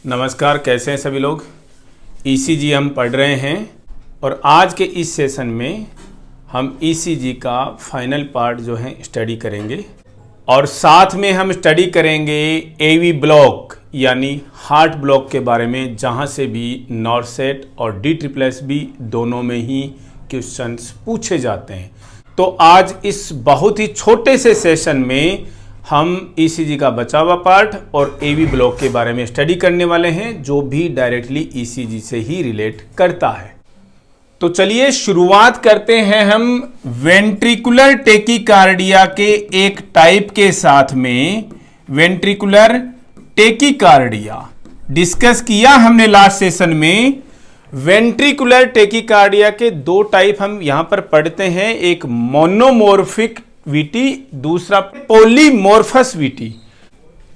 नमस्कार, कैसे हैं सभी लोग। ईसीजी हम पढ़ रहे हैं और आज के इस सेशन में हम ईसीजी का फाइनल पार्ट जो है स्टडी करेंगे और साथ में हम स्टडी करेंगे एवी ब्लॉक यानी हार्ट ब्लॉक के बारे में, जहां से भी नॉरसेट और DSSS दोनों में ही क्वेश्चंस पूछे जाते हैं। तो आज इस बहुत ही छोटे से सेशन में हम ईसीजी का बचा हुआ पार्ट और एवी ब्लॉक के बारे में स्टडी करने वाले हैं, जो भी डायरेक्टली ईसीजी से ही रिलेट करता है। तो चलिए शुरुआत करते हैं हम वेंट्रिकुलर टेकीकार्डिया के एक टाइप के साथ में। वेंट्रिकुलर टेकीकार्डिया डिस्कस किया हमने लास्ट सेशन में। वेंट्रिकुलर टेकीकार्डिया के दो टाइप हम यहां पर पढ़ते हैं, एक मोनोमॉर्फिक वीटी, दूसरा पॉलीमॉर्फस वीटी।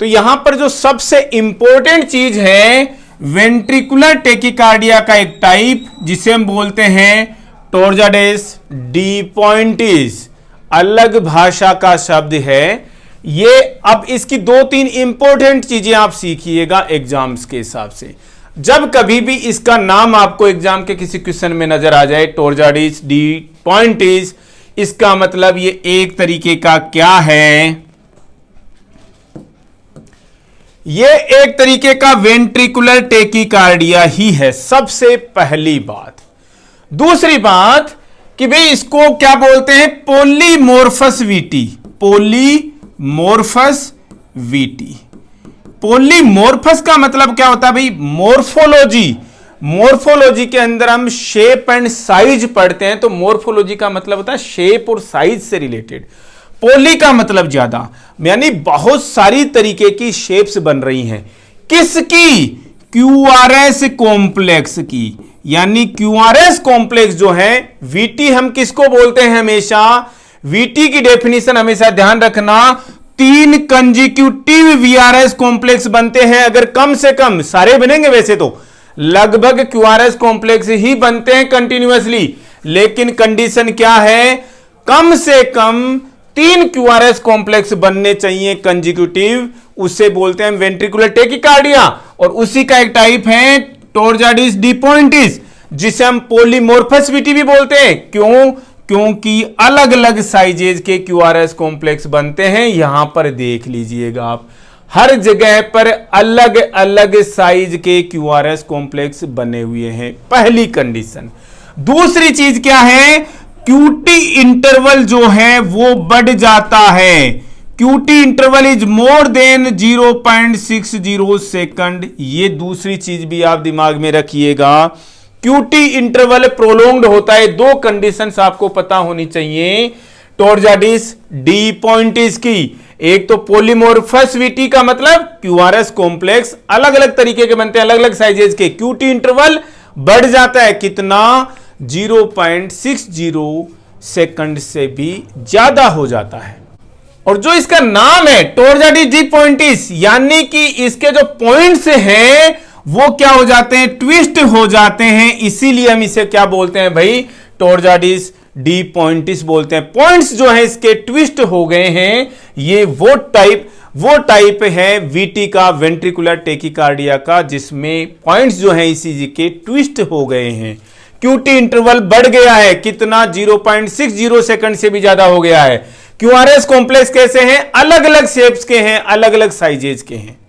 तो यहां पर जो सबसे इंपॉर्टेंट चीज है, वेंट्रिकुलर टेकीकार्डिया का एक टाइप जिसे हम बोलते हैं टोर्जाडेस डी पॉइंटिस, अलग भाषा का शब्द है ये। अब इसकी दो तीन इंपॉर्टेंट चीजें आप सीखिएगा एग्जाम्स के हिसाब से। जब कभी भी इसका नाम आपको एग्जाम के किसी क्वेश्चन में नजर आ जाए, टोर्जाडेस डी पॉइंटिस, इसका मतलब ये एक तरीके का क्या है, ये एक तरीके का वेंट्रिकुलर टेकीकार्डिया ही है, सबसे पहली बात। दूसरी बात कि भाई इसको क्या बोलते हैं, पॉलीमॉर्फस वीटी। पॉलीमॉर्फस वीटी, पॉलीमॉर्फस का मतलब क्या होता है भाई, मॉर्फोलॉजी। मॉर्फोलॉजी के अंदर हम शेप एंड साइज पढ़ते हैं, तो मॉर्फोलॉजी का मतलब होता है शेप और साइज से रिलेटेड। पॉली का मतलब ज्यादा, यानी बहुत सारी तरीके की शेप्स बन रही हैं। किसकी? क्यूआरएस कॉम्प्लेक्स की। यानी क्यूआरएस कॉम्प्लेक्स जो है, वीटी हम किसको बोलते हैं हमेशा, वीटी की डेफिनेशन हमेशा ध्यान रखना, 3 कंजिक्यूटिव वीआरएस कॉम्प्लेक्स बनते हैं। अगर कम से कम, सारे बनेंगे वैसे तो, लगभग क्यूआरएस कॉम्प्लेक्स ही बनते हैं कंटिन्यूअसली, लेकिन कंडीशन क्या है, कम से कम 3 क्यूआरएस कॉम्प्लेक्स बनने चाहिए कंजिक्यूटिव, उसे बोलते हैं वेंट्रिकुलर टेकीकार्डिया। और उसी का एक टाइप है टोर्जाडेस डी पॉइंटिस, जिसे हम पॉलीमॉर्फस वीटी भी बोलते हैं। क्यों? क्योंकि अलग अलग साइजेज के क्यूआरएस कॉम्प्लेक्स बनते हैं। यहां पर देख लीजिएगा आप, हर जगह पर अलग अलग साइज के क्यूआरएस कॉम्प्लेक्स बने हुए हैं, पहली कंडीशन। दूसरी चीज क्या है, क्यूटी इंटरवल जो है वो बढ़ जाता है। QT interval is more than 0.60 second. ये दूसरी चीज भी आप दिमाग में रखिएगा, क्यूटी इंटरवल प्रोलोंग्ड होता है। दो कंडीशंस आपको पता होनी चाहिए टोर्जाडेस डी पॉइंटिस की। एक तो पॉलीमॉर्फस वीटी का मतलब क्यूआरएस कॉम्प्लेक्स अलग अलग तरीके के बनते हैं, अलग अलग साइजेज के। क्यूटी इंटरवल बढ़ जाता है, कितना, 0.60 सेकंड से भी ज्यादा हो जाता है। और जो इसका नाम है टोर्जाडेस डी पॉइंटिस, यानी कि इसके जो पॉइंट्स हैं वो क्या हो जाते हैं, ट्विस्ट हो जाते हैं। इसीलिए हम इसे क्या बोलते हैं भाई, टोर्जाडेस डी पॉइंटिस बोलते हैं। पॉइंट्स जो है इसके ट्विस्ट हो गए हैं। ये वो टाइप है वीटी का, वेंट्रिकुलर टेकीकार्डिया का, जिसमें पॉइंट्स जो है ईसीजी के ट्विस्ट हो गए हैं। क्यूटी इंटरवल बढ़ गया है, कितना, 0.60 सेकंड से भी ज्यादा हो गया है। क्यूआरएस कॉम्प्लेक्स कैसे हैं, अलग अलग शेप्स के हैं, अलग अलग साइजेज के हैं।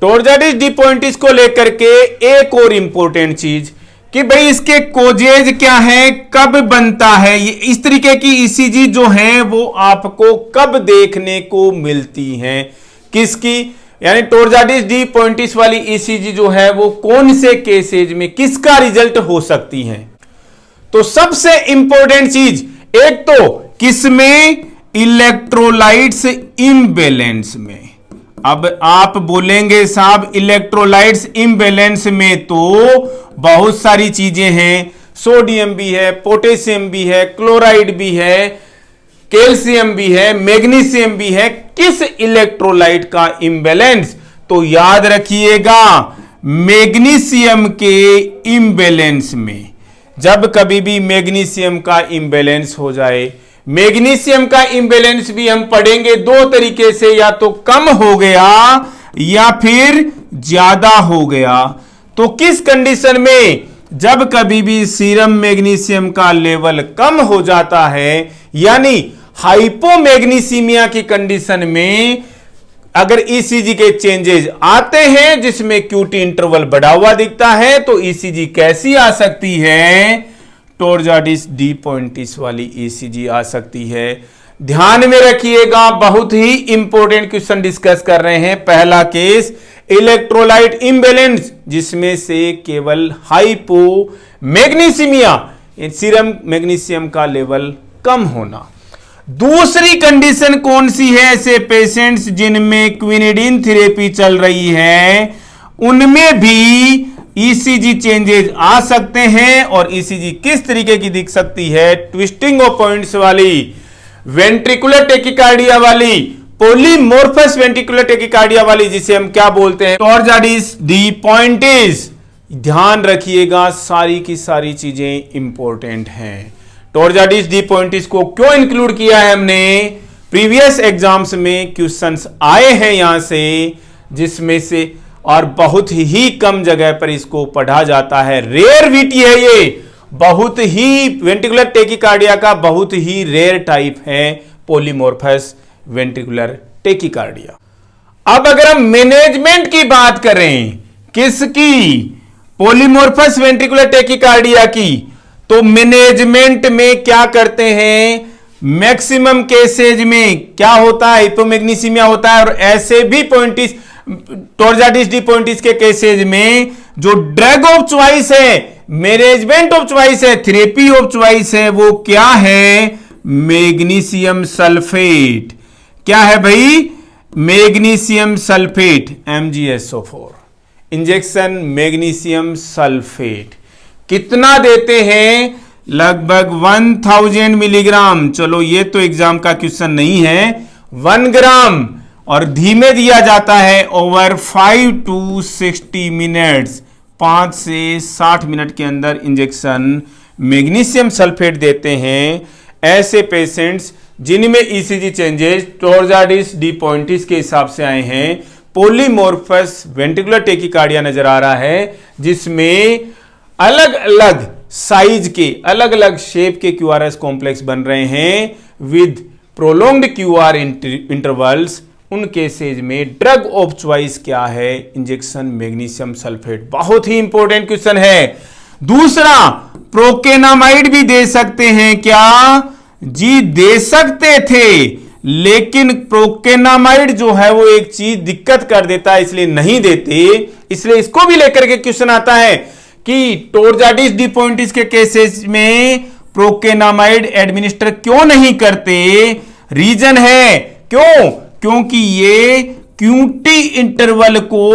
टोर्जाडेस डी पॉइंटिस को लेकर के एक और इंपॉर्टेंट चीज कि भाई इसके कोजेज क्या है, कब बनता है। ये इस तरीके की ईसीजी जो है वो आपको कब देखने को मिलती हैं, किसकी, यानी टोर्जाडेस डी पॉइंटिस वाली ईसीजी जो है वो कौन से केसेज में किसका रिजल्ट हो सकती है। तो सबसे इंपॉर्टेंट चीज, एक तो किसमें, इलेक्ट्रोलाइट्स इम्बैलेंस में। अब आप बोलेंगे साहब इलेक्ट्रोलाइट्स इम्बैलेंस में तो बहुत सारी चीजें हैं, सोडियम भी है, पोटेशियम भी है, क्लोराइड भी है, कैल्शियम भी है, मैग्नीशियम भी है। किस इलेक्ट्रोलाइट का इम्बैलेंस, तो याद रखिएगा मैग्नीशियम के इम्बैलेंस में। जब कभी भी मैग्नीशियम का इम्बैलेंस हो जाए, मैग्नीशियम का इम्बैलेंस भी हम पढ़ेंगे दो तरीके से, या तो कम हो गया या फिर ज्यादा हो गया, तो किस कंडीशन में? जब कभी भी सीरम मैग्नीशियम का लेवल कम हो जाता है, यानी हाइपोमैग्नीसीमिया की कंडीशन में अगर ईसीजी के चेंजेस आते हैं जिसमें क्यूटी इंटरवल बढ़ा हुआ दिखता है, तो ईसीजी कैसी आ सकती है? टोरजाइडिस डी पॉइंटिस वाली ईसीजी आ सकती है। ध्यान में रखिएगा, बहुत ही इंपॉर्टेंट क्वेश्चन डिस्कस कर रहे हैं। पहला केस इलेक्ट्रोलाइट इम्बैलेंस, जिसमें से केवल हाइपो मैग्नीसीमिया, सीरम मैग्नीशियम का लेवल कम होना। दूसरी कंडीशन कौन सी है? ऐसे पेशेंट्स जिनमें क्विनिडीन थेरेपी चल रही है, उनमें भी ईसीजी चेंजेस आ सकते हैं। और ईसीजी किस तरीके की दिख सकती है? ट्विस्टिंग ऑफ पॉइंट्स वाली, वेंट्रिकुलर टेकिकार्डिया वाली, पॉलीमोर्फस वेंट्रिकुलर टेकिकार्डिया वाली, जिसे हम क्या बोलते हैं? टोरजाइडिस डी पॉइंटिस। ध्यान रखिएगा, सारी की सारी चीजें इंपॉर्टेंट हैं। टोरजाइडिस डी पॉइंटिस को क्यों इंक्लूड किया है हमने? प्रीवियस एग्जाम्स में क्वेश्चंस आए हैं यहां से, जिसमें से और बहुत ही कम जगह पर इसको पढ़ा जाता है। रेयर वीटी है ये, बहुत ही वेंट्रिकुलर टेकिकार्डिया का बहुत ही रेयर टाइप है पॉलीमोर्फस वेंट्रिकुलर टेकिकार्डिया। अब अगर हम मैनेजमेंट की बात करें, किसकी? पॉलीमोर्फस वेंट्रिकुलर टेकिकार्डिया की, तो मैनेजमेंट में क्या करते हैं? मैक्सिमम केसेज में क्या होता है? हाइपोमैग्नीसीमिया होता है। और ऐसे भी पॉइंटिस, टोरजाइडिस डी पॉइंटिस के केसेज में जो ड्रग ऑफ चॉइस है, मैनेजमेंट ऑफ चॉइस है, थेरेपी ऑफ चॉइस है, वो क्या है? Magnesium sulphate. क्या है भाई? Magnesium sulphate, MgSO4 injection magnesium sulphate. कितना देते हैं? लगभग 1000 मिलीग्राम। चलो ये तो एग्जाम का क्वेश्चन नहीं है। 1 ग्राम, और धीमे दिया जाता है ओवर 5 to 60 मिनट्स। 5 से 60 मिनट के अंदर इंजेक्शन मैग्नीशियम सल्फेट देते हैं। ऐसे पेशेंट्स जिनमें ईसीजी चेंजेस टोरजाइडिस डी पॉइंटिस के हिसाब से आए हैं, पॉलीमोर्फस वेंट्रिकुलर टेकिकार्डिया नजर आ रहा है, जिसमें अलग अलग साइज के, अलग अलग शेप के क्यूआरएस कॉम्प्लेक्स बन रहे हैं विद प्रोलोंग्ड क्यूआर इंटरवल्स। उन केसेज में ड्रग ऑफ चॉइस क्या है? Injection magnesium sulphate. बहुत ही इंपॉर्टेंट क्वेश्चन है। दूसरा, प्रोकेनामाइड भी दे सकते हैं क्या? जी दे सकते थे, लेकिन प्रोकेनामाइड जो है वो एक चीज दिक्कत कर देता है, इसलिए नहीं देते। इसलिए इसको भी लेकर के क्वेश्चन आता है कि टोरजाइडिस डी पॉइंटिस के केसेस में प्रोकेनामाइड एडमिनिस्टर क्यों नहीं करते? रीजन है क्यों? क्योंकि ये क्यूटी इंटरवल को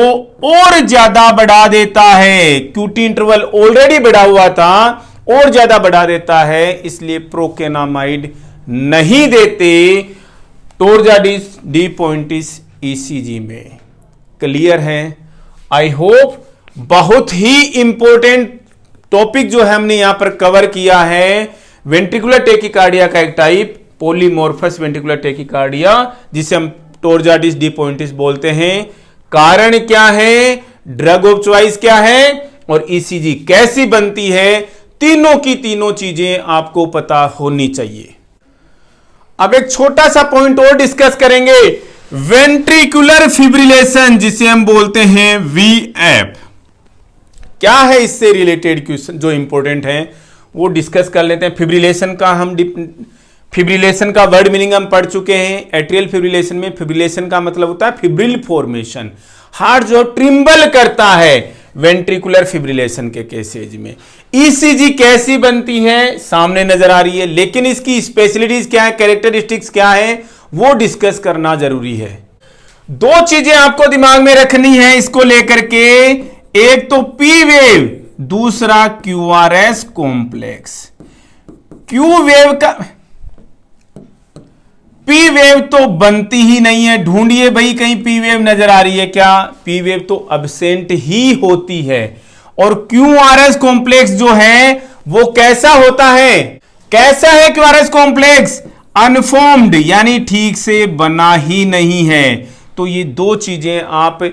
और ज्यादा बढ़ा देता है। क्यूटी इंटरवल ऑलरेडी बढ़ा हुआ था, और ज्यादा बढ़ा देता है, इसलिए प्रोकेनामाइड नहीं देते टोरजाइडिस डी पॉइंटिस ईसीजी में। क्लियर है? I hope. बहुत ही इंपॉर्टेंट टॉपिक जो है हमने यहां पर कवर किया है, वेंट्रिकुलर टेकिकार्डिया का एक टाइप, पॉलीमोर्फस वेंट्रिकुलर टेकिकार्डिया, जिसे हम टोरजाइडिस डी पॉइंटिस बोलते हैं। कारण क्या है? ड्रग ऑफ चॉइस क्या है? और ईसीजी कैसी बनती है? तीनों की तीनों चीजें आपको पता होनी चाहिए। अब एक छोटा सा पॉइंट और डिस्कस करेंगे, वेंट्रिकुलर फिब्रिलेशन, जिसे हम बोलते हैं VF। क्या है इससे रिलेटेड क्वेश्चन जो इंपॉर्टेंट है वो डिस्कस कर लेते हैं। फिब्रिलेशन का फिब्रिलेशन का वर्ड मीनिंग हम पढ़ चुके हैं। एट्रियल फिब्रिलेशन में फिब्रिलेशन का मतलब होता है फिब्रिल फॉर्मेशन, हार्ट जो ट्रिम्बल करता है। वेंट्रिकुलर फिब्रिलेशन के केसेज में ईसीजी कैसी बनती है सामने नजर आ रही है, लेकिन इसकी स्पेशलिटीज क्या है, कैरेक्टरिस्टिक्स क्या है, वो डिस्कस करना जरूरी है। दो चीजें आपको दिमाग में रखनी है इसको लेकर के, एक तो पी वेव, दूसरा क्यूआरएस कॉम्प्लेक्स। क्यू वेव का पी वेव तो बनती ही नहीं है, ढूंढिए भाई कहीं पी वेव नजर आ रही है क्या? पी वेव तो अब्सेंट ही होती है। और क्यूआरएस कॉम्प्लेक्स जो है वो कैसा होता है? कैसा है क्यूआरएस कॉम्प्लेक्स? अनफॉर्म्ड, यानी ठीक से बना ही नहीं है। तो ये दो चीजें आप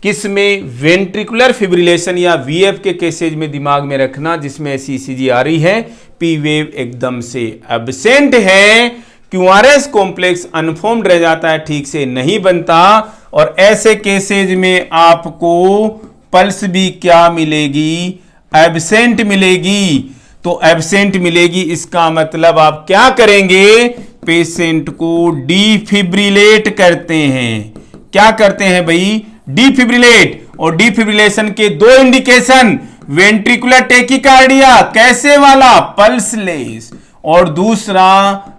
किस में? वेंट्रिकुलर फिब्रिलेशन या वीएफ के केसेज में दिमाग में रखना, जिसमें ऐसी ईसीजी आ रही है, पी वेव एकदम से एब्सेंट है, क्यूआरएस कॉम्प्लेक्स अनफॉर्म्ड रह जाता है, ठीक से नहीं बनता, और ऐसे केसेज में आपको पल्स भी क्या मिलेगी? एब्सेंट मिलेगी। तो एब्सेंट मिलेगी, इसका मतलब आप क्या करेंगे? पेशेंट को डिफिब्रिलेट करते हैं। क्या करते हैं भाई? डिफिब्रिलेट। और डिफिब्रिलेशन के दो इंडिकेशन, वेंट्रिकुलर टेकिकार्डिया कैसे वाला? पल्सलेस, और दूसरा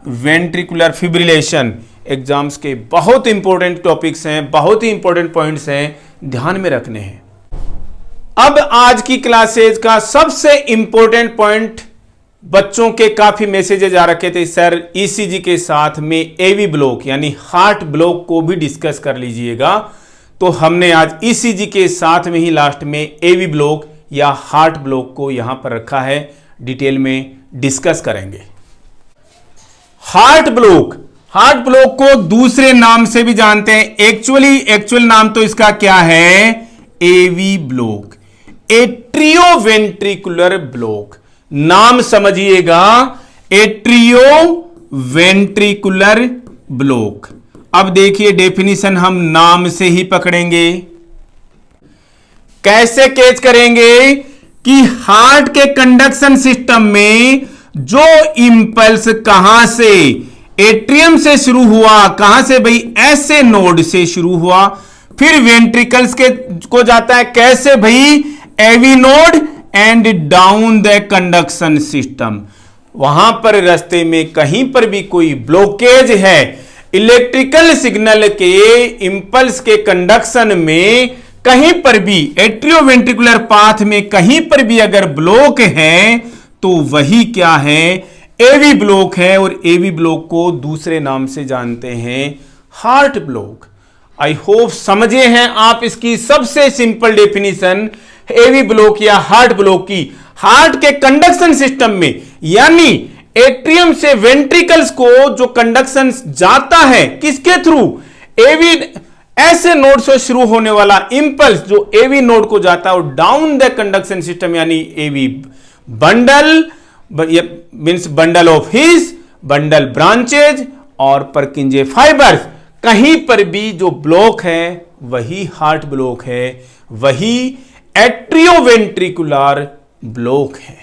वेंट्रिकुलर फिब्रिलेशन। एग्जाम्स के बहुत इंपॉर्टेंट टॉपिक्स हैं, बहुत ही इंपॉर्टेंट पॉइंट्स हैं, ध्यान में रखने हैं। अब आज की क्लासेज का सबसे इंपॉर्टेंट पॉइंट, बच्चों के काफी मैसेजेज आ रखे थे, सर ईसीजी के साथ में एवी ब्लॉक यानी हार्ट ब्लॉक को भी डिस्कस कर लीजिएगा। तो हमने आज ईसीजी के साथ में ही लास्ट में एवी ब्लॉक या हार्ट ब्लॉक को यहां पर रखा है, डिटेल में डिस्कस करेंगे। हार्ट ब्लॉक को दूसरे नाम से भी जानते हैं। एक्चुअल नाम तो इसका क्या है? AV block, atrioventricular block. नाम समझिएगा, एट्रियोवेंट्रिकुलर ब्लॉक। अब देखिए डेफिनेशन हम नाम से ही पकड़ेंगे। कैसे कैच करेंगे कि हार्ट के कंडक्शन सिस्टम में जो इंपल्स कहां से? एट्रियम से शुरू हुआ, कहां से भाई? ऐसे नोड से शुरू हुआ, फिर वेंट्रिकल्स के को जाता है कैसे भाई? AV node and down the conduction system. वहां पर रास्ते में कहीं पर भी कोई ब्लॉकेज है, इलेक्ट्रिकल सिग्नल के इंपल्स के कंडक्शन में कहीं पर भी, एट्रियोवेंट्रिकुलर पाथ में कहीं पर भी अगर ब्लॉक है तो वही क्या है? एवी ब्लॉक है। और एवी ब्लॉक को दूसरे नाम से जानते हैं हार्ट ब्लॉक। आई होप समझे हैं आप इसकी सबसे सिंपल डेफिनेशन एवी ब्लॉक या हार्ट ब्लॉक की। हार्ट के कंडक्शन सिस्टम में यानी एट्रियम से वेंट्रिकल्स को जो कंडक्शन जाता है किसके थ्रू? एवी, ऐसे नोड से शुरू होने वाला इंपल्स जो एवी नोड को जाता है, और डाउन द कंडक्शन सिस्टम यानी AV bundle, means bundle of His, bundle branches और परकिंजे फाइबर्स, कहीं पर भी जो ब्लॉक है वही हार्ट ब्लॉक है, वही एट्रियोवेंट्रिकुलर ब्लॉक है।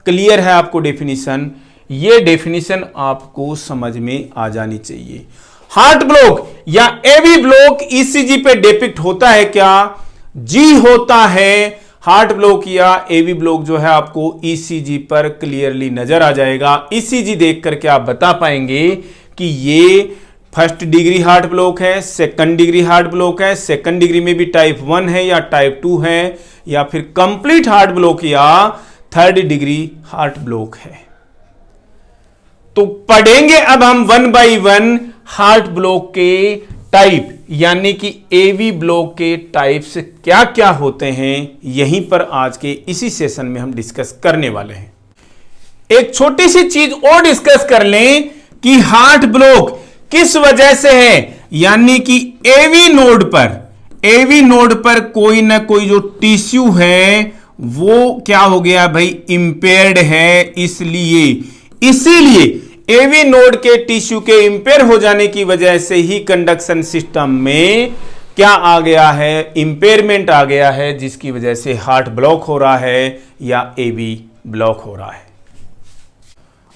क्लियर है आपको डेफिनेशन? ये डेफिनेशन आपको समझ में आ जानी चाहिए। हार्ट ब्लॉक या एवी ब्लॉक ईसीजी पे डिपिक्ट होता है क्या? जी होता है। हार्ट ब्लॉक या एवी ब्लॉक जो है आपको ईसीजी पर क्लियरली नजर आ जाएगा। ईसीजी देख करके आप बता पाएंगे कि ये फर्स्ट डिग्री हार्ट ब्लॉक है, सेकंड डिग्री हार्ट ब्लॉक है, सेकंड डिग्री में भी टाइप 1 है या टाइप 2 है, या फिर कंप्लीट हार्ट ब्लॉक या थर्ड डिग्री हार्ट ब्लॉक है। तो पढ़ेंगे अब हम 1 बाय 1 हार्ट ब्लॉक के टाइप, यानी कि एवी ब्लॉक के टाइप्स क्या क्या होते हैं, यहीं पर आज के इसी सेशन में हम डिस्कस करने वाले हैं। एक छोटी सी चीज और डिस्कस कर लें कि हार्ट ब्लॉक किस वजह से है, यानी कि एवी नोड पर कोई ना कोई जो टिश्यू है वो क्या हो गया भाई? इंपेयर्ड है। इसीलिए एवी नोड के टिश्यू के इंपेयर हो जाने की वजह से ही कंडक्शन सिस्टम में क्या आ गया है? इंपेयरमेंट आ गया है, जिसकी वजह से हार्ट ब्लॉक हो रहा है या एवी ब्लॉक हो रहा है।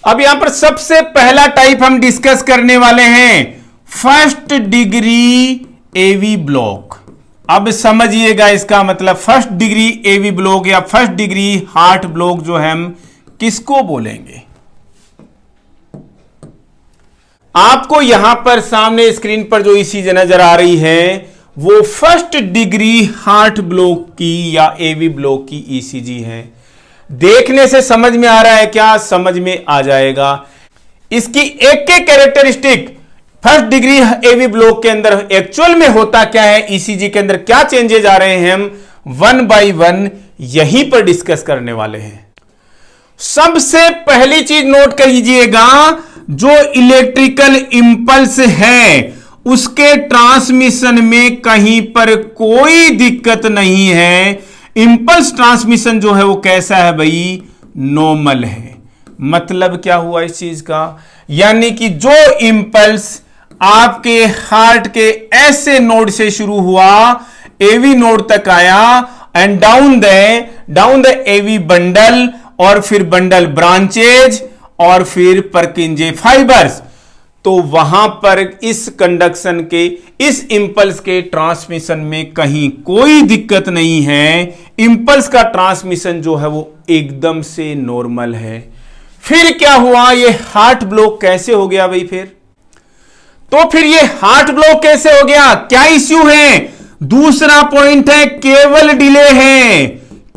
अब यहां पर सबसे पहला टाइप हम डिस्कस करने वाले हैं फर्स्ट डिग्री एवी ब्लॉक। अब समझिएगा इसका मतलब, फर्स्ट डिग्री एवी ब्लॉक या फर्स्ट डिग्री हार्ट ब्लॉक जो है हम किसको बोलेंगे? आपको यहां पर सामने स्क्रीन पर जो ईसीजी नजर आ रही है वो फर्स्ट डिग्री हार्ट ब्लॉक की या एवी ब्लॉक की ईसीजी है। देखने से समझ में आ रहा है क्या? समझ में आ जाएगा। इसकी एक एक characteristic first degree AV block के अंदर एक्चुअल में होता क्या है, ईसीजी के अंदर क्या चेंजेस आ रहे हैं, हम 1 बाय 1 यहीं पर डिस्कस करने वाले हैं। सबसे पहली चीज नोट कर लीजिएगा, जो इलेक्ट्रिकल इंपल्स है उसके ट्रांसमिशन में कहीं पर कोई दिक्कत नहीं है। इंपल्स ट्रांसमिशन जो है वो कैसा है भाई, नॉर्मल है। मतलब क्या हुआ इस चीज का, यानी कि जो इंपल्स आपके हार्ट के ऐसे नोड से शुरू हुआ, एवी नोड तक आया and down the AV bundle, और फिर बंडल ब्रांचेज, और फिर परकिंजे फाइबर्स, तो वहां पर इस कंडक्शन के, इस इंपल्स के ट्रांसमिशन में कहीं कोई दिक्कत नहीं है। इंपल्स का ट्रांसमिशन जो है वो एकदम से नॉर्मल है। फिर क्या हुआ, ये हार्ट ब्लॉक कैसे हो गया भाई? फिर ये हार्ट ब्लॉक कैसे हो गया, क्या इश्यू है? दूसरा पॉइंट है, केवल डिले है।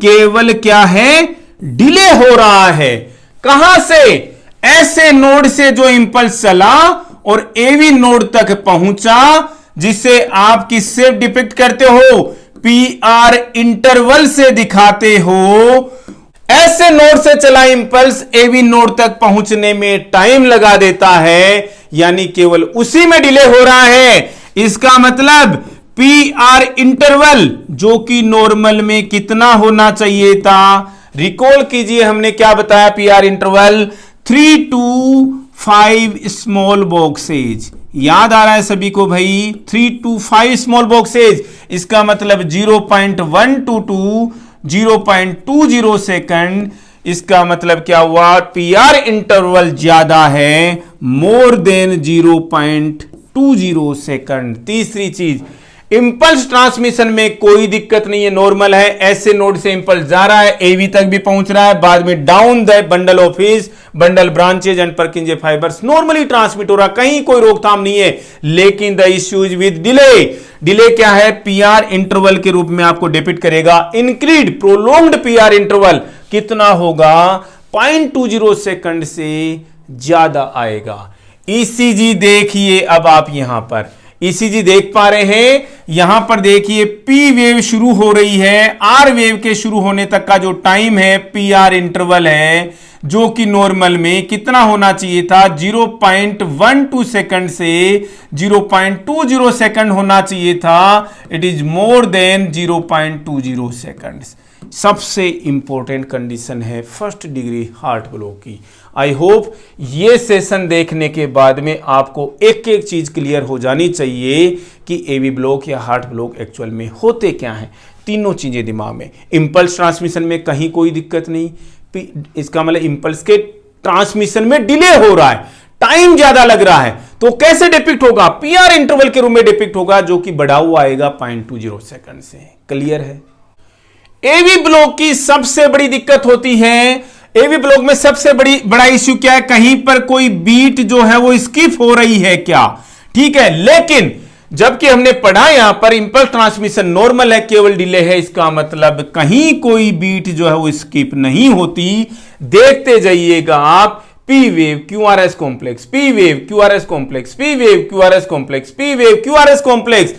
केवल क्या है, डिले हो रहा है। कहां से? ऐसे नोड से जो इंपल्स चला और एवी नोड तक पहुंचा, जिसे आप किससे डिपिक्ट करते हो, पीआर इंटरवल से दिखाते हो। ऐसे नोड से चला इंपल्स एवी नोड तक पहुंचने में टाइम लगा देता है, यानी केवल उसी में डिले हो रहा है। इसका मतलब पीआर इंटरवल जो कि नॉर्मल में कितना होना चाहिए था, रिकॉल कीजिए हमने क्या बताया, PR interval 3 to 5 small boxes. याद आ रहा है सभी को भाई, 3 to 5 स्मॉल बॉक्सेज। इसका मतलब 0.122 0.20 सेकंड। इसका मतलब क्या हुआ, पीआर इंटरवल ज्यादा है, मोर देन 0.20 सेकंड। तीसरी चीज, इंपल्स ट्रांसमिशन में कोई दिक्कत नहीं है, नॉर्मल है। ऐसे नोड से इंपल्स जा रहा है, एवी तक भी पहुंच रहा है, बाद में down the bundle of his bundle branches and परकिंजे fibres normally transmit हो रहा, कहीं कोई रोकथाम नहीं है। लेकिन the issues with delay, delay क्या है, पीआर इंटरवल के रूप में आपको डिपिक्ट करेगा। इंक्रीड प्रोलोंग्ड पीआर इंटरवल कितना होगा, 0.20 सेकंड से ज्यादा आएगा। ईसीजी देखिए, अब आप यहां पर ईसीजी देख पा रहे हैं, यहां पर देखिए पी वेव शुरू हो रही है, आर वेव के शुरू होने तक का जो टाइम है, पीआर इंटरवल है, जो कि नॉर्मल में कितना होना चाहिए था, 0.12 सेकंड से 0.20 सेकंड होना चाहिए था। It is more than 0.20 seconds. सबसे इंपॉर्टेंट कंडीशन है फर्स्ट डिग्री हार्ट ब्लॉक की। आई होप ये सेशन देखने के बाद में आपको एक एक चीज क्लियर हो जानी चाहिए कि एवी ब्लॉक या हार्ट ब्लॉक एक्चुअल में होते क्या हैं। तीनों चीजें दिमाग में, इंपल्स ट्रांसमिशन में कहीं कोई दिक्कत नहीं, इसका मतलब इंपल्स के ट्रांसमिशन में डिले हो रहा है, टाइम ज्यादा लग रहा है, तो कैसे डिपिक्ट होगा, पीआर इंटरवल के रूप में डिपिक्ट होगा, जो कि बढ़ा हुआ आएगा 0.20 सेकंड से। क्लियर है? एवी ब्लॉक की सबसे बड़ी दिक्कत होती है, एवी ब्लॉक में सबसे बड़ा इश्यू क्या है, कहीं पर कोई बीट जो है वो स्किप हो रही है क्या, ठीक है। लेकिन जबकि हमने पढ़ा यहां पर इंपल्स ट्रांसमिशन नॉर्मल है, केवल डिले है, इसका मतलब कहीं कोई बीट जो है वो स्किप नहीं होती। देखते जाइएगा आप, P wave QRS complex, P wave QRS complex, P wave QRS complex, P wave QRS complex,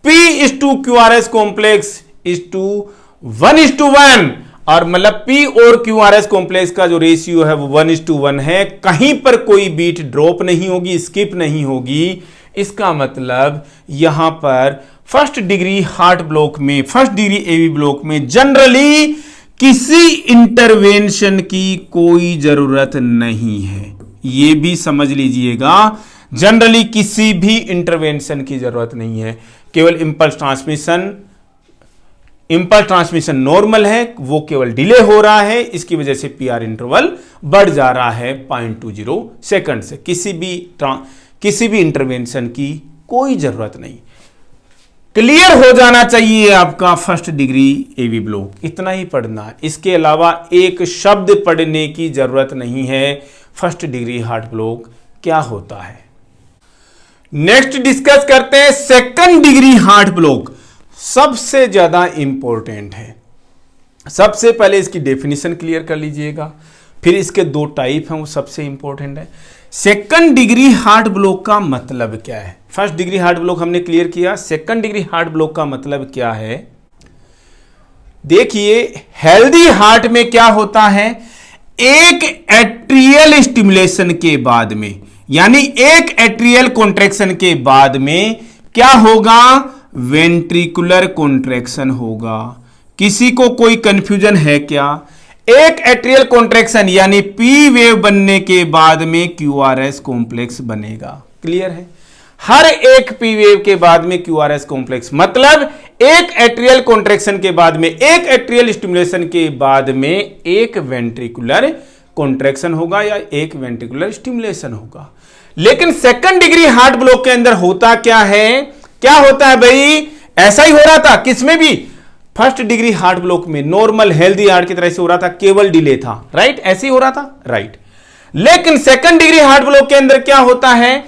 P/2 QRS complex /2 1:1, और मतलब P और क्यूआरएस कॉम्प्लेक्स का जो रेशियो है वो 1:1 है। कहीं पर कोई बीट ड्रॉप नहीं होगी, स्किप नहीं होगी। इसका मतलब यहां पर फर्स्ट डिग्री हार्ट ब्लॉक में, फर्स्ट डिग्री एवी ब्लॉक में जनरली किसी इंटरवेंशन की कोई जरूरत नहीं है। यह भी समझ लीजिएगा, जनरली किसी भी इंटरवेंशन की जरूरत नहीं है, केवल इंपल्स ट्रांसमिशन नॉर्मल है, वो केवल डिले हो रहा है, इसकी वजह से पीआर इंटरवल बढ़ जा रहा है 0.20 सेकंड से। किसी भी इंटरवेंशन की कोई जरूरत नहीं। क्लियर हो जाना चाहिए आपका फर्स्ट डिग्री एवी ब्लॉक, इतना ही पढ़ना है, इसके अलावा एक शब्द पढ़ने की जरूरत नहीं है। फर्स्ट डिग्री हार्ट ब्लॉक क्या होता है। नेक्स्ट डिस्कस करते हैं सेकंड डिग्री हार्ट ब्लॉक, सबसे ज्यादा इंपॉर्टेंट है। सबसे पहले इसकी डेफिनेशन क्लियर कर लीजिएगा, फिर इसके दो टाइप हैं, वो सबसे इंपॉर्टेंट है। सेकंड डिग्री हार्ट ब्लॉक का मतलब क्या है, फर्स्ट डिग्री हार्ट ब्लॉक हमने क्लियर किया, सेकंड डिग्री हार्ट ब्लॉक का मतलब क्या है। देखिए हेल्दी हार्ट में क्या होता है, एक एट्रियल स्टिमुलेशन के बाद में, यानी एक एट्रियल कॉन्ट्रैक्शन के बाद में क्या होगा, वेंट्रिकुलर कॉन्ट्रैक्शन होगा। किसी को कोई कंफ्यूजन है क्या? एक एट्रियल कॉन्ट्रैक्शन यानी पी वेव बनने के बाद में क्यूआरएस कॉम्प्लेक्स बनेगा। क्लियर है? हर एक पी वेव के बाद में क्यूआरएस कॉम्प्लेक्स, मतलब एक एट्रियल कॉन्ट्रैक्शन के बाद में, एक एट्रियल स्टिमुलेशन के बाद में एक वेंट्रिकुलर कॉन्ट्रैक्शन होगा या एक वेंट्रिकुलर स्टिमुलेशन होगा। लेकिन सेकंड डिग्री हार्ट ब्लॉक के अंदर होता क्या है? क्या होता है भाई? ऐसा ही हो रहा था किसमें भी, फर्स्ट डिग्री हार्ट ब्लॉक में नॉर्मल हेल्दी हार्ट की तरह से हो रहा था, केवल डिले था। राइट? ऐसे ही हो रहा था। राइट। लेकिन सेकंड डिग्री हार्ट ब्लॉक के अंदर क्या होता है,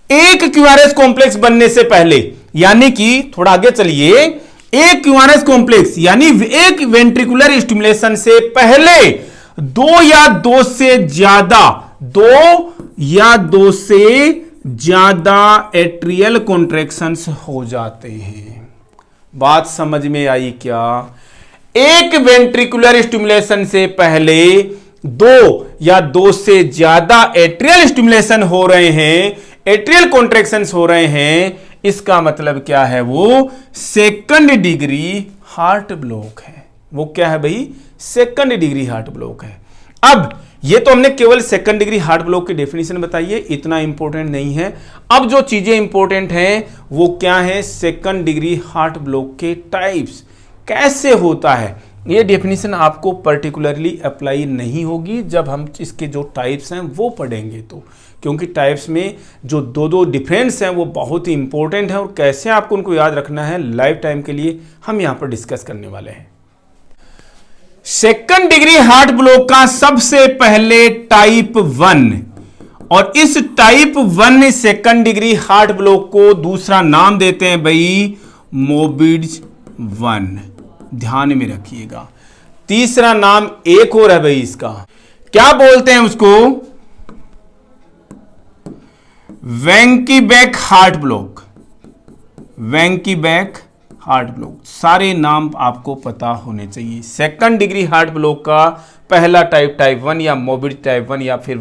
एक क्यूआरएस कॉम्प्लेक्स बनने से पहले, यानी कि थोड़ा आगे चलिए, एक क्यूआरएस कॉम्प्लेक्स यानी एक वेंट्रिकुलर स्टिमुलेशन से पहले दो या दो से ज्यादा एट्रियल कॉन्ट्रैक्शंस हो जाते हैं। बात समझ में आई क्या? एक वेंट्रिकुलर स्टिमुलेशन से पहले दो या दो से ज्यादा एट्रियल स्टिमुलेशन हो रहे हैं, एट्रियल कॉन्ट्रैक्शंस हो रहे हैं, इसका मतलब क्या है? वो सेकंड डिग्री हार्ट ब्लॉक है। वो क्या है भाई? सेकंड डिग्री हार्ट ब्लॉक है। अब ये तो हमने केवल सेकंड डिग्री हार्ट ब्लॉक की डेफिनेशन बताई है, इतना इंपॉर्टेंट नहीं है। अब जो चीजें इंपॉर्टेंट हैं वो क्या है? सेकंड डिग्री हार्ट ब्लॉक के टाइप्स कैसे होता है, ये डेफिनेशन आपको पर्टिकुलरली अप्लाई नहीं होगी जब हम इसके जो टाइप्स हैं वो पढ़ेंगे तो, क्योंकि टाइप्स में जो दो डिफरेंस हैं वो बहुत ही इंपॉर्टेंट है और कैसे आपको उनको याद रखना है लाइफ टाइम के लिए हम यहां पर डिस्कस करने वाले हैं। सेकंड डिग्री हार्ट ब्लॉक का सबसे पहले टाइप 1, और इस type 1 second degree heart block को दूसरा नाम देते हैं भाई मोबिड्ज 1। ध्यान में रखिएगा। तीसरा नाम एक और है भाई इसका, क्या बोलते हैं उसको? वेंकीबेक हार्ट ब्लॉक। वेंकीबेक हार्ट ब्लॉक, सारे नाम आपको पता होने चाहिए। सेकंड डिग्री हार्ट ब्लॉक का पहला टाइप टाइप 1 या मोबिड टाइप 1 या फिर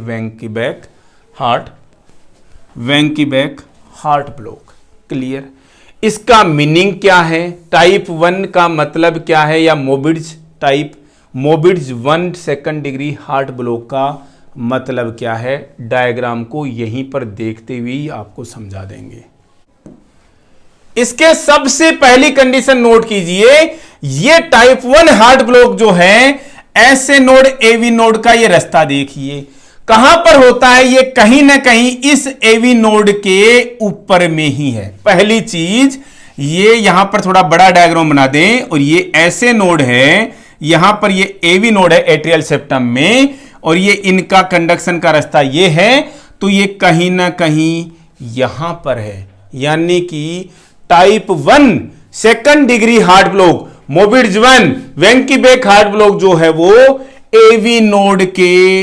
वेंकीबेक हार्ट ब्लॉक। क्लियर? इसका मीनिंग क्या है? टाइप 1 का मतलब क्या है, या मोबिड्स 1 सेकंड डिग्री हार्ट ब्लॉक का मतलब क्या है? डायग्राम को यहीं पर देखते हुए ही आपको समझा देंगे। इसके सबसे पहली कंडीशन नोट कीजिए, ये टाइप 1 हार्ट ब्लॉक जो है, ऐसे नोड एवी नोड का ये रास्ता देखिए कहां पर होता है, ये कहीं ना कहीं इस एवी नोड के ऊपर में ही है। पहली चीज, ये यहां पर थोड़ा बड़ा डायग्राम बना दें, और ये ऐसे नोड है, यहां पर ये एवी नोड है एट्रियल सेप्टम में, और ये इनका कंडक्शन का रास्ता ये है, तो ये कहीं ना कहीं यहां पर है। यानी कि type 1 second degree heart block Mobitz 1 Wenckebach heart block जो है वो एवी नोड के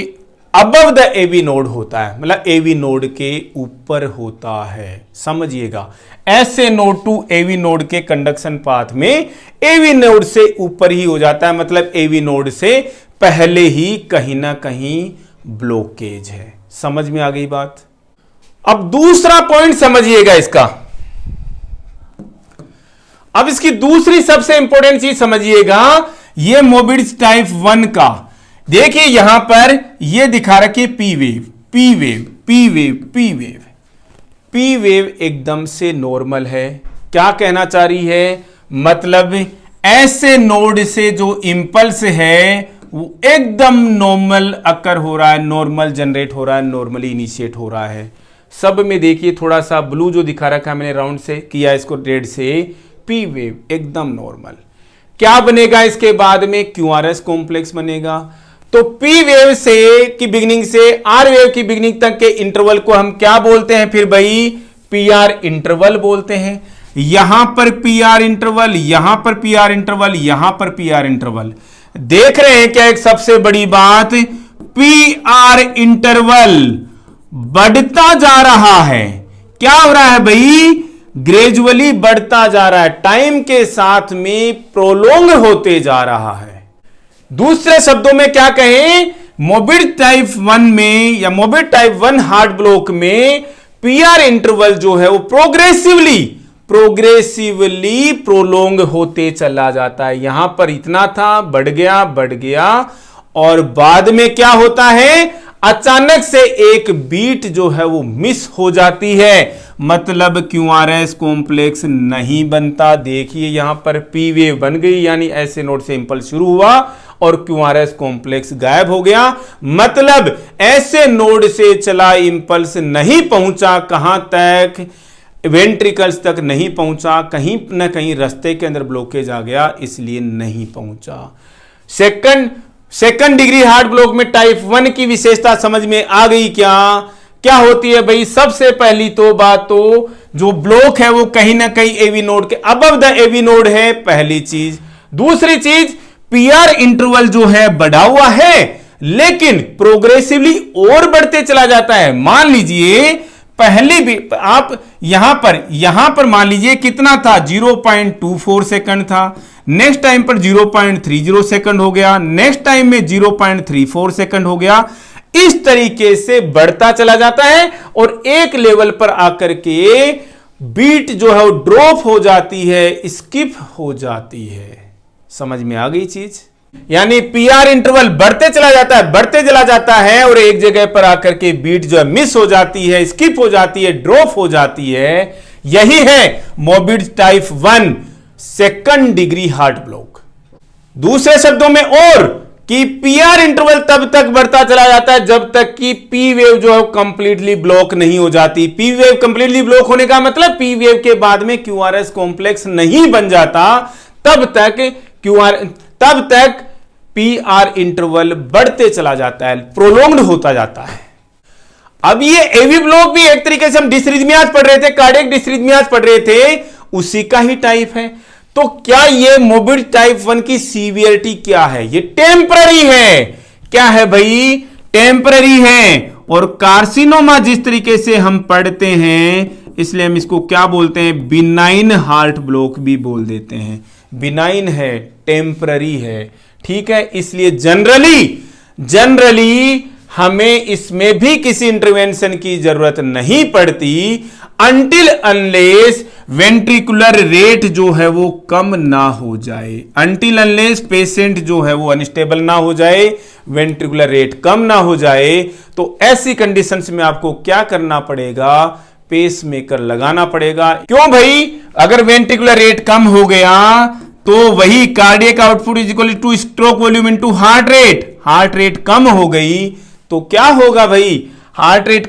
अबव द एवी नोड होता है, मतलब एवी नोड के ऊपर होता है। समझिएगा, ऐसे नोड टू एवी नोड के कंडक्शन पाथ में एवी नोड से ऊपर ही हो जाता है, मतलब एवी नोड से पहले ही कहीं ना कहीं ब्लॉकेज है। समझ में आ गई बात? अब दूसरा पॉइंट समझिएगा इसका। अब इसकी दूसरी सबसे इंपॉर्टेंट चीज समझिएगा, ये मोबिड्स टाइप 1 का देखिए यहां पर ये दिखा रखी है P wave, P wave, P wave, P wave. P wave एकदम से नॉर्मल है। क्या कहना चाह रही है? मतलब ऐसे नोड से जो इंपल्स है वो एकदम नॉर्मल अकर हो रहा है, नॉर्मल जनरेट हो रहा है, नॉर्मली इनिशिएट हो रहा है। सब में देखिए थोड़ा सा ब्लू जो दिखा रखा है मैंने राउंड से किया इसको रेड से, पी वेव एकदम नॉर्मल। क्या बनेगा इसके बाद में? क्यूआरएस कॉम्प्लेक्स बनेगा। तो पी वेव से की बिगिनिंग से आर वेव की बिगिनिंग तक के इंटरवल को हम क्या बोलते हैं फिर भाई? पी आर इंटरवल बोलते हैं। यहां पर पी आर इंटरवल, यहां पर पी आर इंटरवल, यहां पर पी आर इंटरवल। देख रहे हैं क्या एक सबसे बड़ी बात? पी आर इंटरवल बढ़ता जा रहा है। क्या हो रहा है भाई? ग्रेजुअली बढ़ता जा रहा है, टाइम के साथ में प्रोलोंग होते जा रहा है। दूसरे शब्दों में क्या कहें? मोबिड टाइप 1 में या मोबिड टाइप 1 हार्ट ब्लॉक में पीआर इंटरवल जो है वो प्रोग्रेसिवली प्रोलोंग होते चला जाता है। यहां पर इतना था, बढ़ गया और बाद में क्या होता है, अचानक से एक बीट जो है वो मिस हो जाती है, मतलब क्यूआरएस कॉम्प्लेक्स नहीं बनता। देखिए यहां पर पी वेव बन गई, यानी ऐसे नोड से इंपल्स शुरू हुआ और क्यूआरएस कॉम्प्लेक्स गायब हो गया, मतलब ऐसे नोड से चला इंपल्स नहीं पहुंचा कहां तक, वेंट्रिकल्स तक नहीं पहुंचा, कहीं ना कहीं रास्ते के अंदर ब्लॉकेज आ गया, इसलिए नहीं पहुंचा। सेकंड डिग्री हार्ट ब्लॉक में टाइप 1 की विशेषता समझ में आ गई क्या होती है भाई? सबसे पहली तो बात तो जो ब्लॉक है वो कहीं ना कहीं एवी नोड के अबव द एवी नोड है, पहली चीज। दूसरी चीज, पीआर इंटरवल जो है बढ़ा हुआ है लेकिन प्रोग्रेसिवली और बढ़ते चला जाता है। मान लीजिए पहले भी आप यहां पर मान लीजिए कितना था, 0.24 सेकंड था, नेक्स्ट टाइम पर 0.30 सेकंड हो गया, नेक्स्ट टाइम में 0.34 सेकंड हो गया। इस तरीके से बढ़ता चला जाता है और एक लेवल पर आकर के बीट जो है वो ड्रॉप हो जाती है, स्किप हो जाती है। समझ में आ गई चीज? यानी पीआर इंटरवल बढ़ते चला जाता है और एक जगह पर आकर के बीट जो है मिस हो जाती है, स्किप हो जाती है, ड्रॉप हो जाती है। यही है Mobitz type 1 second degree heart block. दूसरे शब्दों में और कि पीआर इंटरवल तब तक बढ़ता चला जाता है जब तक कि पी वेव जो है कंप्लीटली ब्लॉक नहीं हो जाती। पी वेव कंप्लीटली ब्लॉक होने का मतलब पी वेव के बाद में क्यूआरएस कॉम्प्लेक्स नहीं बन जाता, तब तक पीआर इंटरवल बढ़ते चला जाता है, प्रोलोंग्ड होता जाता है। अब ये एवी ब्लॉक भी एक तरीके से हम डिसरिथमियाज पढ़ रहे थे, कार्डियक डिसरिथमियाज पढ़ रहे थे, उसी का ही टाइप है। तो क्या ये मोबिड टाइप 1 की सीवियरिटी क्या है? ये टेम्पररी है। क्या है भाई? टेम्पररी है। और कार्सिनोमा जिस तरीके से हम पढ़ते हैं, इसलिए हम इसको क्या बोलते हैं, बिनाइन हार्ट ब्लॉक भी बोल देते हैं। बिनाइन है, टेम्पररी है, ठीक है। इसलिए जनरली हमें इसमें भी किसी इंटरवेंशन की जरूरत नहीं पड़ती अनटिल अनलेस वेंट्रिकुलर रेट जो है वो कम ना हो जाए, अनटिल अनलेस पेशेंट जो है वो अनस्टेबल ना हो जाए, वेंट्रिकुलर रेट कम ना हो जाए। तो ऐसी कंडीशंस में आपको क्या करना पड़ेगा, पेस मेकर लगाना पड़ेगा। क्यों भाई? अगर वेंट्रिकुलर रेट कम हो गया तो वही cardiac output is equal to stroke volume into heart rate. Heart rate कम हो गई तो क्या होगा भाई? हार्ट रेट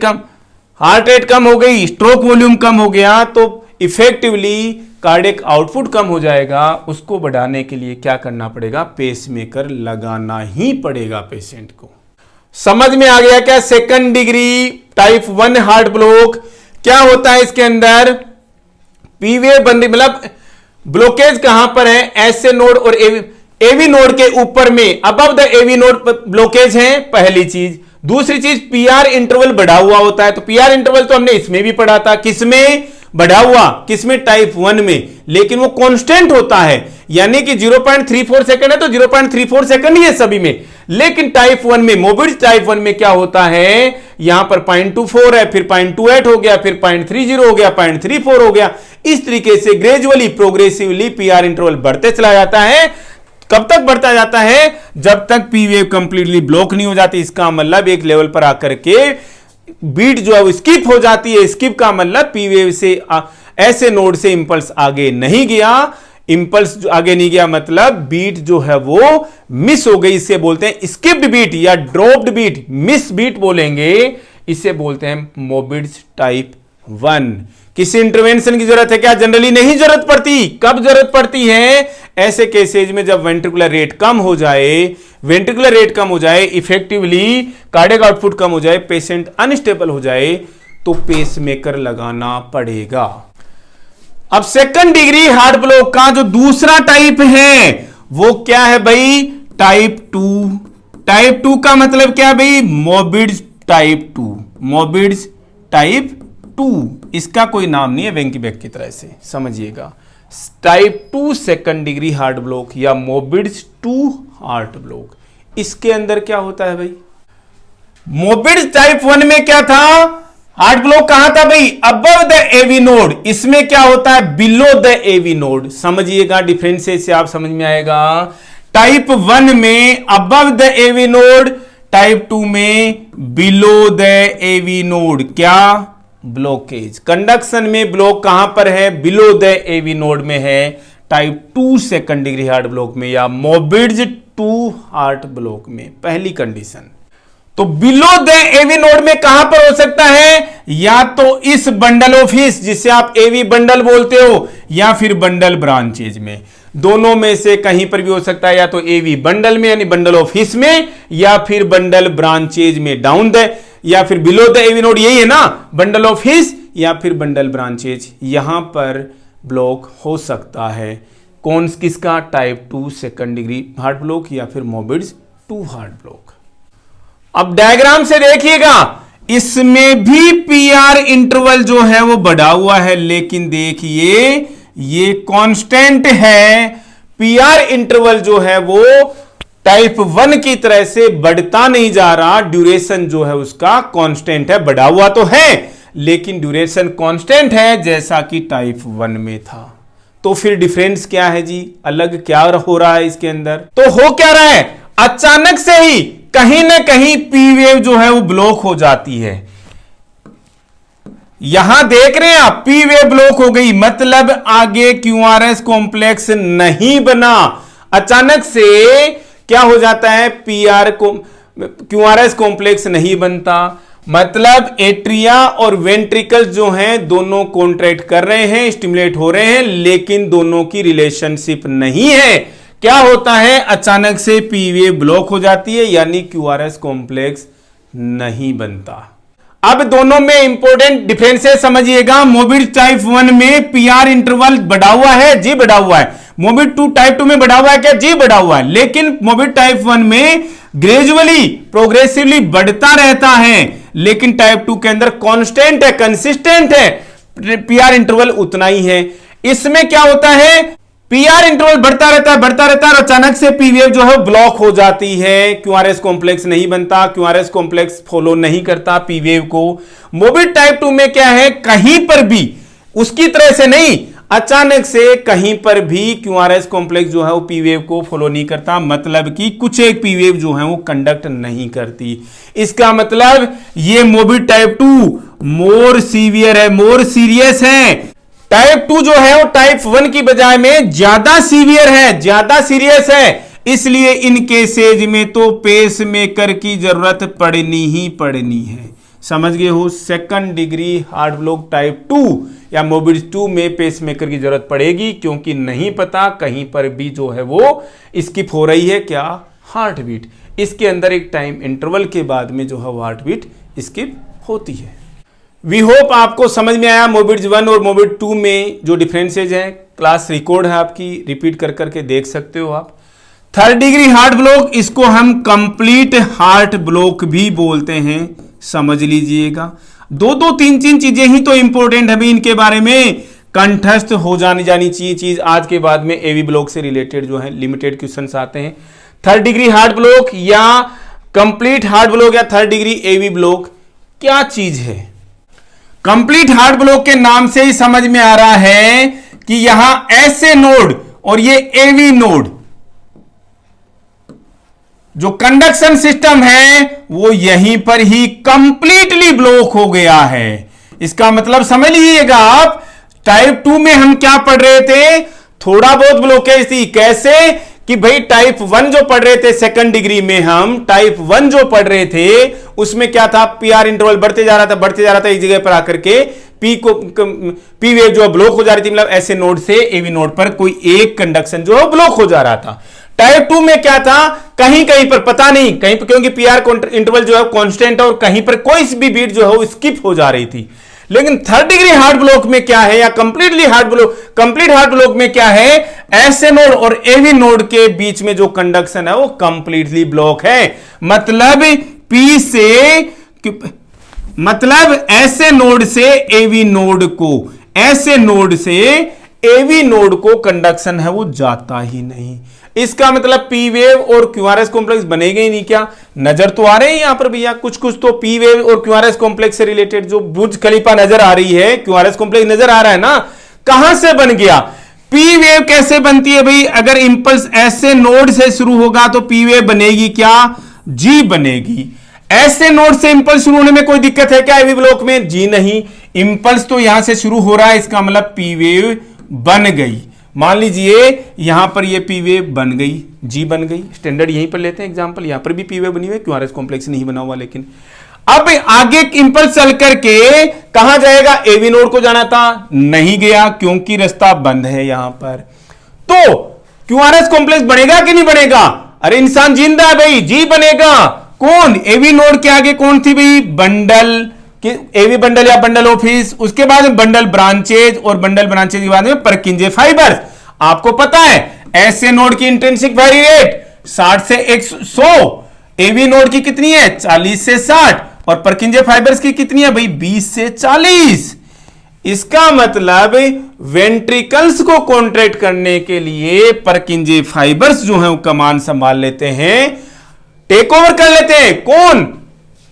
कम हो गई, स्ट्रोक वॉल्यूम कम हो गया, तो इफेक्टिवली कार्डियक आउटपुट कम हो जाएगा। उसको बढ़ाने के लिए क्या करना पड़ेगा? पेसमेकर लगाना ही पड़ेगा पेशेंट को। समझ में आ गया क्या? Second degree type 1 heart block क्या होता है? इसके अंदर पीवे बंदी, मतलब ब्लॉकेज कहां पर है? ऐसे नोड और एवी नोड के ऊपर में, above the AV node blockage है, पहली चीज। दूसरी चीज, पीआर इंटरवल बढ़ा हुआ होता है। तो पीआर इंटरवल तो हमने इसमें भी पढ़ा था, किसमें बढ़ा हुआ, किसमें? टाइप 1 में, लेकिन वो कांस्टेंट होता है, यानी कि 0.34 सेकंड है तो 0.34 सेकंड ही है सभी में। लेकिन टाइप 1 में, मोबिड टाइप 1 में क्या होता है, यहां पर 0.24 है, फिर 0.28 हो गया, फिर 0.30 हो गया, 0.34 हो गया। इस तरीके से ग्रेजुअली प्रोग्रेसिवली पीआर इंटरवल बढ़ते चला जाता है। कब तक बढ़ता जाता है? जब तक पी वेव कंप्लीटली ब्लॉक नहीं हो जाती। इसका मतलब एक लेवल पर आकर के बीट जो है वो स्किप हो जाती है। स्किप का मतलब पी वेव से ऐसे नोड से इंपल्स आगे नहीं गया, इंपल्स आगे नहीं गया, मतलब बीट जो है वो मिस हो गई। इसे बोलते हैं स्किप्ड बीट या ड्रॉप्ड बीट, मिस बीट बोलेंगे। इसे बोलते हैं मोबिड टाइप 1। किसी इंटरवेंशन की जरूरत है क्या? जनरली नहीं जरूरत पड़ती। कब जरूरत पड़ती है? ऐसे केसेज में जब वेंट्रिकुलर रेट कम हो जाए, इफेक्टिवली कार्डियक आउटपुट कम हो जाए, पेशेंट अनस्टेबल हो जाए, तो पेसमेकर लगाना पड़ेगा। अब सेकंड डिग्री हार्ट ब्लॉक का जो दूसरा टाइप है वो क्या है भाई? टाइप 2। टाइप 2 का मतलब क्या भाई? मोबिड्स टाइप 2। मोबिड्स टाइप 2, इसका कोई नाम नहीं है वेंकी बैग की तरह से, समझिएगा। Type 2 second degree heart block या मोबिड्स 2 हार्ट ब्लॉक, इसके अंदर क्या होता है भाई? मोबिड्स टाइप 1 में क्या था, हार्ट ब्लॉक कहां था भाई, अबव द एवी नोड। इसमें क्या होता है, बिलो द एवी नोड। समझिएगा डिफरेंस से आप समझ में आएगा। टाइप 1 में above the AV node, type 2 में बिलो द एवी नोड। क्या, ब्लॉकेज। कंडक्शन में ब्लॉक कहां पर है, बिलो द एवी नोड में है, type 2 second degree heart block में या मोबिड्स 2 हार्ट ब्लॉक में। पहली कंडीशन तो बिलो द एवी नोड में कहां पर हो सकता है, या तो इस बंडल ऑफ हिस जिसे आप एवी बंडल बोलते हो, या फिर बंडल ब्रांचेज में। दोनों में से कहीं पर भी हो सकता है, या तो एवी बंडल में यानी बंडल ऑफ हिस में, या फिर बंडल ब्रांचेज में, डाउन द या फिर बिलो द एवी नोड, यही है ना, बंडल ऑफ हिस या फिर बंडल ब्रांचेज, यहां पर ब्लॉक हो सकता है। कौन किसका, type 2 second degree heart block या फिर मोबिड्स 2 हार्ट ब्लॉक। अब डायग्राम से देखिएगा, इसमें भी पीआर इंटरवल जो है वो बढ़ा हुआ है, लेकिन देखिए ये कांस्टेंट है। पीआर इंटरवल जो है वो टाइप 1 की तरह से बढ़ता नहीं जा रहा, ड्यूरेशन जो है उसका कांस्टेंट है। बढ़ा हुआ तो है लेकिन ड्यूरेशन कांस्टेंट है, जैसा कि टाइप 1 में था। तो फिर डिफरेंस क्या है जी, अलग क्या हो रहा है इसके अंदर, तो हो क्या रहा है, अचानक से ही कहीं ना कहीं पी वेव जो है वो ब्लॉक हो जाती है। यहां देख रहे हैं आप, पी वेव ब्लॉक हो गई, मतलब आगे क्यूआरएस कॉम्प्लेक्स नहीं बना। अचानक से क्या हो जाता है, पीआर को क्यूआरएस कॉम्प्लेक्स नहीं बनता, मतलब एट्रिया और वेंट्रिकल जो हैं दोनों कॉन्ट्रैक्ट कर रहे हैं, स्टिमुलेट हो रहे हैं, लेकिन दोनों की रिलेशनशिप नहीं है। क्या होता है, अचानक से पी वेव ब्लॉक हो जाती है, यानी क्यूआरएस कॉम्प्लेक्स नहीं बनता। अब दोनों में इंपॉर्टेंट डिफरेंसेस समझिएगा। मोबिड टाइप 1 में पीआर इंटरवल बढ़ा हुआ है, जी बढ़ा हुआ है। मोबिड 2 टाइप 2 में बढ़ा हुआ है क्या, जी बढ़ा हुआ है। लेकिन मोबिड टाइप 1 में ग्रेजुअली प्रोग्रेसिवली बढ़ता रहता है, लेकिन टाइप 2 के अंदर कांस्टेंट है, कंसिस्टेंट है, पीआर इंटरवल उतना ही है। इसमें क्या होता है, पीआर इंटरवल बढ़ता रहता है और अचानक से पी वेव जो है ब्लॉक हो जाती है, क्यूआरएस कॉम्प्लेक्स नहीं बनता, क्यूआरएस कॉम्प्लेक्स फॉलो नहीं करता पी वेव को। मोबिड टाइप 2 में क्या है, कहीं पर भी उसकी तरह से नहीं, अचानक से कहीं पर भी क्यूआरएस कॉम्प्लेक्स जो है वो पी वेव को फॉलो नहीं करता, मतलब कि कुछ एक पी वेव जो है वो कंडक्ट नहीं करती। इसका मतलब ये मोबिड टाइप 2 मोर सीवियर है, मोर सीरियस है। टाइप 2 जो है वो टाइप 1 की बजाय में ज्यादा सीवियर है, ज्यादा सीरियस है। इसलिए इन केसेज में तो पेस मेकर की जरूरत पड़नी ही पड़नी है। समझ गए हो, second degree heart block type 2 या मोबिड 2 में पेस मेकर की जरूरत पड़ेगी, क्योंकि नहीं पता कहीं पर भी जो है वो स्किप हो रही है क्या, हार्ट बीट। इसके अंदर एक टाइम इंटरवल के बाद में जो है हार्ट बीट स्किप होती है। वी होप आपको समझ में आया मोबिड 1 और मोबिड 2 में जो डिफरेंसेज हैं। क्लास रिकॉर्ड है आपकी, रिपीट कर करके देख सकते हो आप। थर्ड डिग्री हार्ट ब्लॉक, इसको हम कंप्लीट हार्ट ब्लॉक भी बोलते हैं, समझ लीजिएगा। दो तीन चीजें ही तो इंपॉर्टेंट है इनके बारे में, कंठस्थ हो जानी चाहिए चीज। आज के बाद में एवी ब्लॉक से रिलेटेड जो है लिमिटेड क्वेश्चंस आते हैं। थर्ड डिग्री हार्ट ब्लॉक या कंप्लीट हार्ट ब्लॉक या थर्ड डिग्री एवी ब्लॉक क्या चीज है। कंप्लीट हार्ट ब्लॉक के नाम से ही समझ में आ रहा है कि यहां ऐसे नोड और ये एवी नोड जो कंडक्शन सिस्टम है वो यहीं पर ही कंप्लीटली ब्लॉक हो गया है। इसका मतलब समझ लीजिएगा आप, टाइप 2 में हम क्या पढ़ रहे थे, थोड़ा बहुत ब्लॉकेज थी। कैसे कि भाई टाइप 1 जो पढ़ रहे थे सेकंड डिग्री में, हम टाइप 1 जो पढ़ रहे थे उसमें क्या था, पीआर इंटरवल बढ़ते जा रहा था एक जगह पर आकर के पी वेव जो ब्लॉक हो जा रही थी, मतलब ऐसे नोड से एवी नोड पर कोई एक कंडक्शन जो है ब्लॉक हो जा रहा था। टाइप 2 में क्या था, कहीं पर पता नहीं, कहीं पर क्योंकि पीआर इंटरवल जो है कांस्टेंट है और कहीं पर कोई भी बीट जो है वो स्किप हो जा रही थी। लेकिन थर्ड डिग्री हार्ट ब्लॉक में क्या है, या कंप्लीट हार्ट ब्लॉक में क्या है, ऐसे नोड और एवी नोड के बीच में जो कंडक्शन है वो कंप्लीटली ब्लॉक है। मतलब पी से, मतलब ऐसे नोड से एवी नोड को, ऐसे नोड से एवी नोड को कंडक्शन है वो जाता ही नहीं। इसका मतलब पी वेव और क्यूआरएस कॉम्प्लेक्स बनेगा ही नहीं क्या? नजर तो आ रहे हैं यहां पर भैया कुछ कुछ तो पी वेव और क्यूआरएस कॉम्प्लेक्स से रिलेटेड जो बुर्ज खलीफा नजर आ रही है, क्यूआरएस कॉम्प्लेक्स नजर आ रहा है ना, कहां से बन गया? पी वेव कैसे बनती है भाई? अगर इंपल्स ऐसे नोड से शुरू होगा तो पी वेव बनेगी क्या? जी बनेगी। ऐसे नोड से इंपल्स शुरू होने में कोई दिक्कत है क्या एवी ब्लॉक में? जी नहीं। इंपल्स तो यहां से शुरू हो रहा है, इसका मतलब पी वेव बन गई। मान लीजिए यहां पर ये पी वेव बन गई, जी बन गई। स्टैंडर्ड यहीं पर लेते हैं एग्जांपल, यहां पर भी पी वेव बनी हुई है, क्यूआरएस कॉम्प्लेक्स नहीं बना हुआ। लेकिन अब आगे इंपल्स चल करके कहां जाएगा? एवी नोड को जाना था, नहीं गया क्योंकि रास्ता बंद है यहां पर। तो क्यूआरएस कॉम्प्लेक्स बनेगा कि नहीं बनेगा? अरे इंसान जिंदा है भाई, जी बनेगा। कौन? एवी नोड के आगे कौन थी भाई? बंडल, एवी बंडल या बंडल ऑफिस, उसके बाद में बंडल ब्रांचेज, और बंडल ब्रांचेज के बाद में परकिंजे फाइबर्स। आपको पता है ऐसे नोड की इंट्रिंसिक वैल्यू रेट 60 से 100, एवी नोड की कितनी है? 40 से 60, और परकिंजे फाइबर्स की कितनी है भाई? 20 से 40। इसका मतलब वेंट्रिकल्स को कॉन्ट्रैक्ट करने के लिए परकिंजे फाइबर्स जो है वो कमान संभाल लेते हैं, टेक ओवर कर लेते हैं। कौन?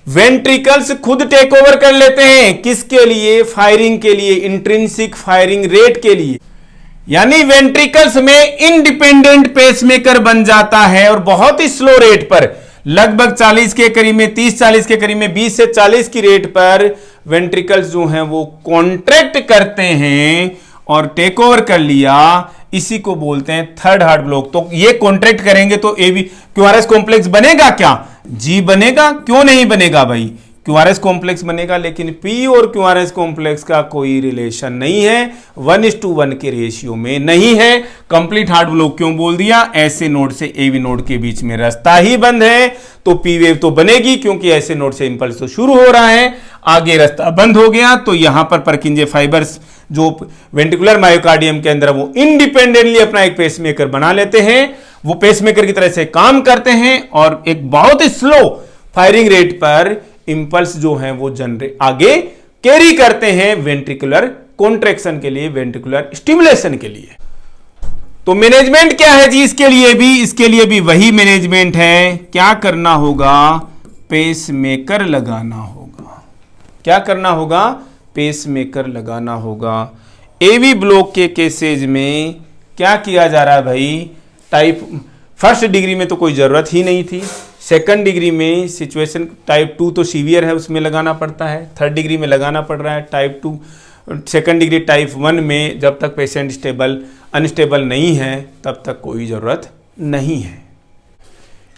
वेंट्रिकल्स खुद टेक ओवर कर लेते हैं। किसके लिए? फायरिंग के लिए, इंट्रिंसिक फायरिंग रेट के लिए। यानी वेंट्रिकल्स में इंडिपेंडेंट पेसमेकर बन जाता है और बहुत ही स्लो रेट पर, लगभग 40 के करीब में, 30-40 के करीब में, 20 से 40 की रेट पर वेंट्रिकल्स जो हैं वो कॉन्ट्रैक्ट करते हैं और टेक ओवर कर लिया। इसी को बोलते हैं थर्ड हार्ट ब्लॉक। तो ये कॉन्ट्रैक्ट करेंगे तो एवी क्यूआरएस कॉम्प्लेक्स बनेगा क्या? जी बनेगा। क्यों नहीं बनेगा भाई? क्यूआरएस कॉम्प्लेक्स बनेगा, लेकिन पी और क्यूआरएस कॉम्प्लेक्स का कोई रिलेशन नहीं है, 1:1 के रेशियो में नहीं है। कंप्लीट हार्ट ब्लॉक क्यों बोल दिया? ऐसे नोड से एवी नोड के बीच में रास्ता ही बंद है, तो पी वेव तो बनेगी क्योंकि ऐसे नोड से इंपल्स तो शुरू हो रहा है, आगे रास्ता बंद हो गया। तो यहां पर परकिंजे फाइबर्स जो वेंट्रिकुलर मायोकार्डियम के अंदर वो इंडिपेंडेंटली अपना एक पेसमेकर बना लेते हैं, वो पेसमेकर की तरह से काम करते हैं और एक बहुत ही स्लो फायरिंग रेट पर इंपल्स जो है वो जनरेट आगे कैरी करते हैं वेंट्रिकुलर कॉन्ट्रैक्शन के लिए, वेंट्रिकुलर स्टिमुलेशन के लिए। तो मैनेजमेंट क्या है जी? इसके लिए भी वही मैनेजमेंट है। क्या करना होगा? पेसमेकर लगाना होगा। क्या करना होगा? पेसमेकर लगाना होगा। एवी ब्लॉक के केसेज में क्या किया जा रहा है भाई? टाइप फर्स्ट डिग्री में तो कोई जरूरत ही नहीं थी, सेकंड डिग्री में सिचुएशन टाइप 2 तो सीवियर है, उसमें लगाना पड़ता है, थर्ड डिग्री में लगाना पड़ रहा है, टाइप 2 सेकंड डिग्री टाइप 1 में जब तक पेशेंट स्टेबल अनस्टेबल नहीं है तब तक कोई जरूरत नहीं है।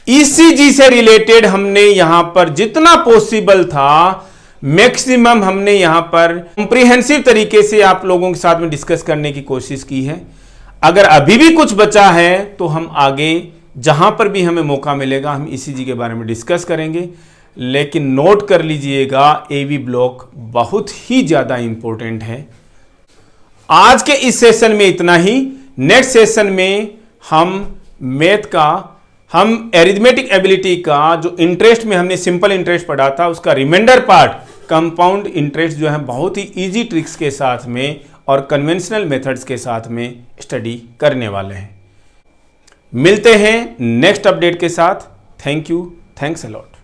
ईसीजी से रिलेटेड हमने यहां पर जितना पॉसिबल था मैक्सिमम हमने यहां पर कॉम्प्रिहेंसिव तरीके से आप लोगों के साथ में डिस्कस करने की कोशिश की है। अगर अभी भी कुछ बचा है तो हम आगे जहां पर भी हमें मौका मिलेगा हम ईसीजी के बारे में डिस्कस करेंगे। लेकिन नोट कर लीजिएगा एवी ब्लॉक बहुत ही ज्यादा इंपॉर्टेंट है। आज के इस सेशन में इतना ही। नेक्स्ट सेशन में हम मैथ का, हम एरिथमेटिक एबिलिटी का जो इंटरेस्ट में हमने सिंपल इंटरेस्ट पढ़ा था उसका रिमाइंडर पार्ट कंपाउंड इंटरेस्ट जो है बहुत ही इजी ट्रिक्स के साथ में और कन्वेंशनल मेथड्स के साथ में स्टडी करने वाले हैं। मिलते हैं नेक्स्ट अपडेट के साथ। Thank you, thanks a lot.